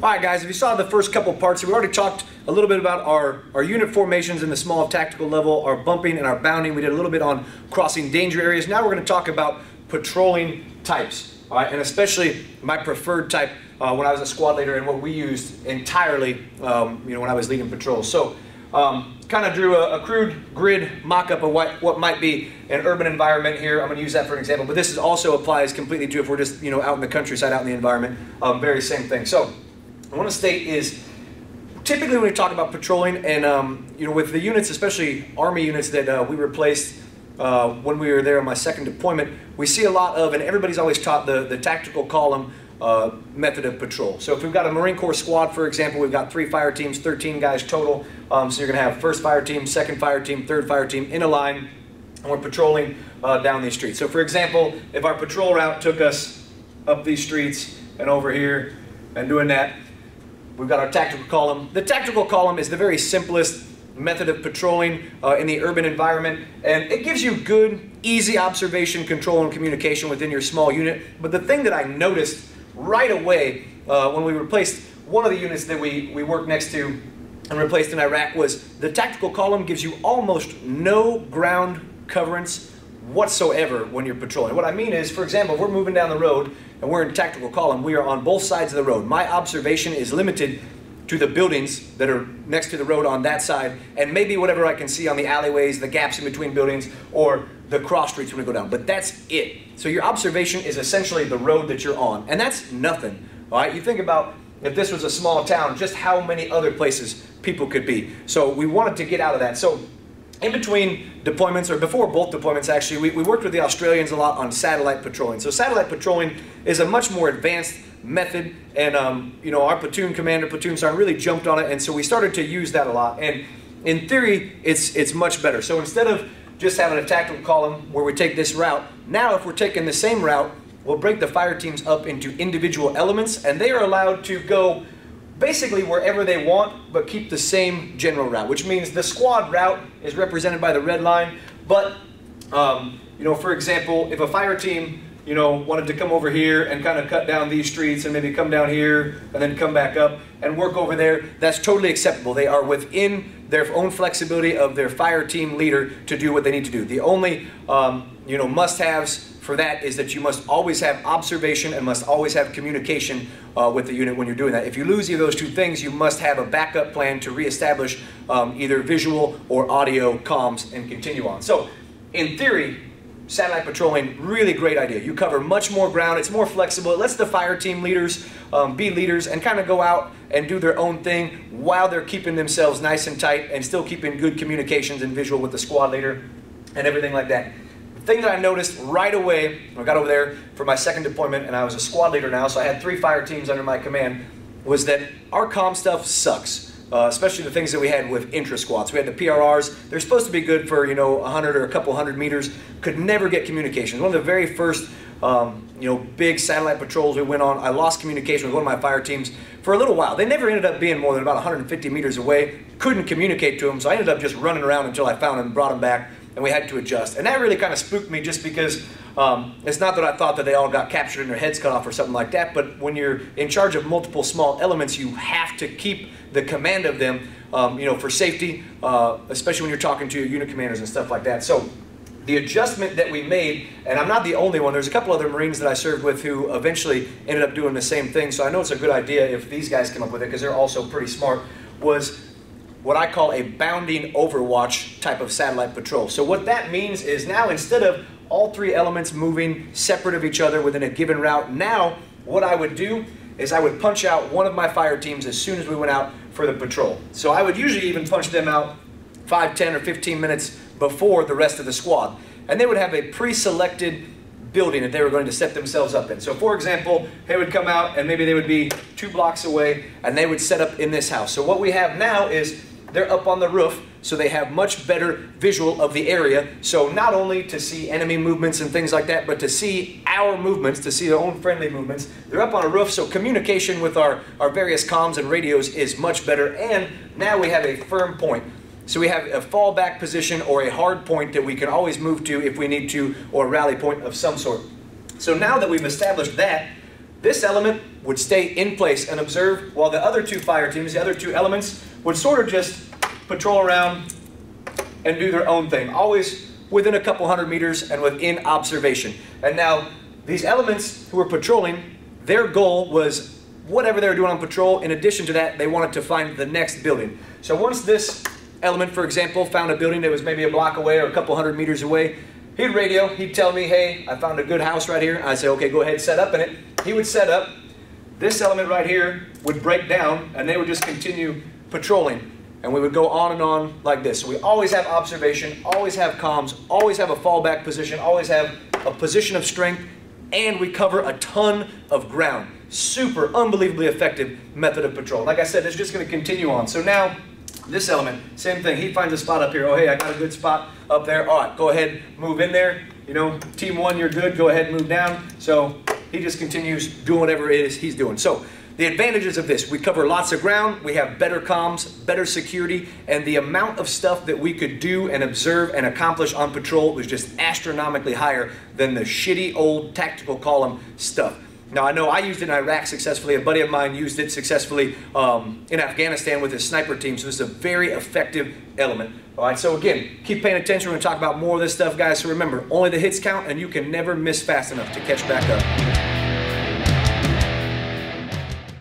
Alright guys, if you saw the first couple parts, we already talked a little bit about our unit formations in the small tactical level, our bumping and our bounding. We did a little bit on crossing danger areas. Now we're going to talk about patrolling types, alright, and especially my preferred type when I was a squad leader and what we used entirely when I was leading patrols. So kind of drew a crude grid mock-up of what might be an urban environment here. I'm going to use that for an example, but this also applies completely to if we're just out in the countryside, out in the environment. Very same thing. So I want to state is typically when we talk about patrolling and with the units, especially Army units that we replaced when we were there on my second deployment, we see a lot of, and everybody's always taught the tactical column method of patrol. So if we've got a Marine Corps squad, for example, we've got 3 fire teams, 13 guys total. So you're going to have first fire team, second fire team, third fire team in a line, and we're patrolling down these streets. So for example, if our patrol route took us up these streets and over here and doing that, we've got our tactical column. The tactical column is the very simplest method of patrolling in the urban environment, and it gives you good, easy observation, control, and communication within your small unit. But the thing that I noticed right away when we replaced one of the units that we worked next to and replaced in Iraq was the tactical column gives you almost no ground coverage whatsoever when you're patrolling. What I mean is, for example, if we're moving down the road and we're in tactical column, we are on both sides of the road. My observation is limited to the buildings that are next to the road on that side, and maybe whatever I can see on the alleyways, the gaps in between buildings, or the cross streets when we go down. But that's it. So your observation is essentially the road that you're on, and that's nothing. All right, you think about if this was a small town, just how many other places people could be. So we wanted to get out of that. So in between deployments, or before both deployments actually, we worked with the Australians a lot on satellite patrolling. So satellite patrolling is a much more advanced method, and our platoon commander, platoon sergeant really jumped on it, and so we started to use that a lot. And in theory, it's much better. So instead of just having a tactical column where we take this route, now if we're taking the same route, we'll break the fire teams up into individual elements, and they are allowed to go basically wherever they want, but keep the same general route, which means the squad route is represented by the red line. But for example, if a fire team wanted to come over here and kind of cut down these streets and maybe come down here and then come back up and work over there, that's totally acceptable. They are within their own flexibility of their fire team leader to do what they need to do. The only must-haves for that is that you must always have observation and must always have communication with the unit when you're doing that. If you lose either of those two things, you must have a backup plan to reestablish either visual or audio comms and continue on. So in theory, satellite patrolling, really great idea. You cover much more ground, it's more flexible, it lets the fire team leaders be leaders and kind of go out and do their own thing while they're keeping themselves nice and tight and still keeping good communications and visual with the squad leader and everything like that. The thing that I noticed right away when I got over there for my second deployment, and I was a squad leader now, so I had 3 fire teams under my command, was that our comm stuff sucks. Especially the things that we had with intra-squads. We had the PRRs. They're supposed to be good for 100 or a couple hundred meters. Could never get communications. One of the very first big satellite patrols we went on, I lost communication with one of my fire teams for a little while. They never ended up being more than about 150 meters away. Couldn't communicate to them, so I ended up just running around until I found them and brought them back, and we had to adjust. And that really kind of spooked me, just because it's not that I thought that they all got captured and their heads cut off or something like that, but when you're in charge of multiple small elements, you have to keep the command of them, for safety, especially when you're talking to unit commanders and stuff like that. So the adjustment that we made, and I'm not the only one, there's a couple other Marines that I served with who eventually ended up doing the same thing, so I know it's a good idea if these guys come up with it, because they're also pretty smart, was what I call a bounding Overwatch type of satellite patrol. So what that means is now, instead of all 3 elements moving separate of each other within a given route, now what I would do is I would punch out one of my fire teams as soon as we went out for the patrol. So I would usually even punch them out 5, 10, or 15 minutes before the rest of the squad. And they would have a pre-selected building that they were going to set themselves up in. So for example, they would come out and maybe they would be 2 blocks away and they would set up in this house. So what we have now is they're up on the roof, so they have much better visual of the area. So not only to see enemy movements and things like that, but to see our movements, to see their own friendly movements. They're up on a roof, so communication with our various comms and radios is much better. And now we have a firm point. So we have a fallback position or a hard point that we can always move to if we need to, or a rally point of some sort. So now that we've established that, this element would stay in place and observe while the other two fire teams, the other two elements, would sort of just patrol around and do their own thing, always within a couple hundred meters and within observation. And now, these elements who were patrolling, their goal was whatever they were doing on patrol. In addition to that, they wanted to find the next building. So once this element, for example, found a building that was maybe a block away or a couple hundred meters away, he'd radio, he'd tell me, hey, I found a good house right here. I'd say, okay, go ahead, set up in it. He would set up. This element right here would break down, and they would just continue patrolling. And we would go on and on like this. So we always have observation, always have comms, always have a fallback position, always have a position of strength, and we cover a ton of ground. Super, unbelievably effective method of patrol. Like I said, it's just going to continue on. So now, this element, same thing. He finds a spot up here. Oh, hey, I got a good spot up there. All right, go ahead, move in there. You know, team one, you're good. Go ahead, move down. So he just continues doing whatever it is he's doing. So the advantages of this, we cover lots of ground, we have better comms, better security, and the amount of stuff that we could do and observe and accomplish on patrol was just astronomically higher than the shitty old tactical column stuff. Now, I know I used it in Iraq successfully. A buddy of mine used it successfully in Afghanistan with his sniper team, so it's a very effective element. All right, so again, keep paying attention. We're going to talk about more of this stuff, guys. So remember, only the hits count, and you can never miss fast enough to catch back up.